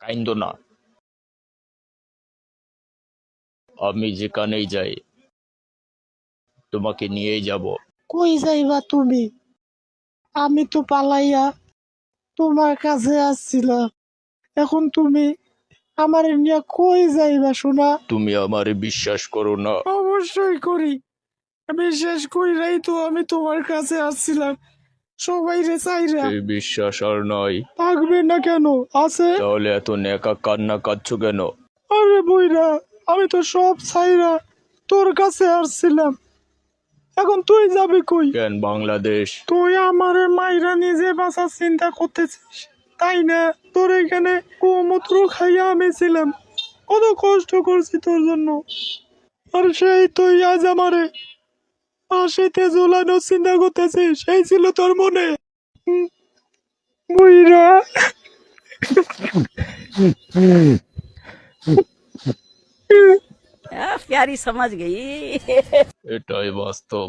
কাইন্দো না, আমি যেখানেই যাই তোমাকে নিয়েই যাব। কই যাইবা তুমি? আমি তো পালাইয়া তোমার কাছে আসছিলাম, এখন তুমি আমার নিয়ে কই যাইবা শোনা? তুমি আমারে বিশ্বাস করো না? অবশ্যই করি, বিশ্বাস কইরাই তো আমি তোমার কাছে আসছিলাম সবাই রে চাইরা। এই বিশ্বাস আর নয়, থাকবে না কেন? আছে। তাহলে এত নেকা কান্না কাঁদছো কেন? আরে বইরা, আমি তো সব চাইরা তোর কাছে আসছিলাম, এখন তুই যাবি কই? কেন বাংলাদেশ? তুই আমারে মাইরা নিজে বাঁচার চিন্তা করতেছিস তাই না? তোর এখানে গোমূত্র খাইয়া আমি ছিলাম, কত কষ্ট করছি তোর জন্য, আর সেই তুই আজ আমারে ফাঁসিতে ঝুলানোর চিন্তা করতেছিস, সেই ছিল তোর মনে? হুম, বুইরা। प्यारी समझ गई। এটাই বাস্তব।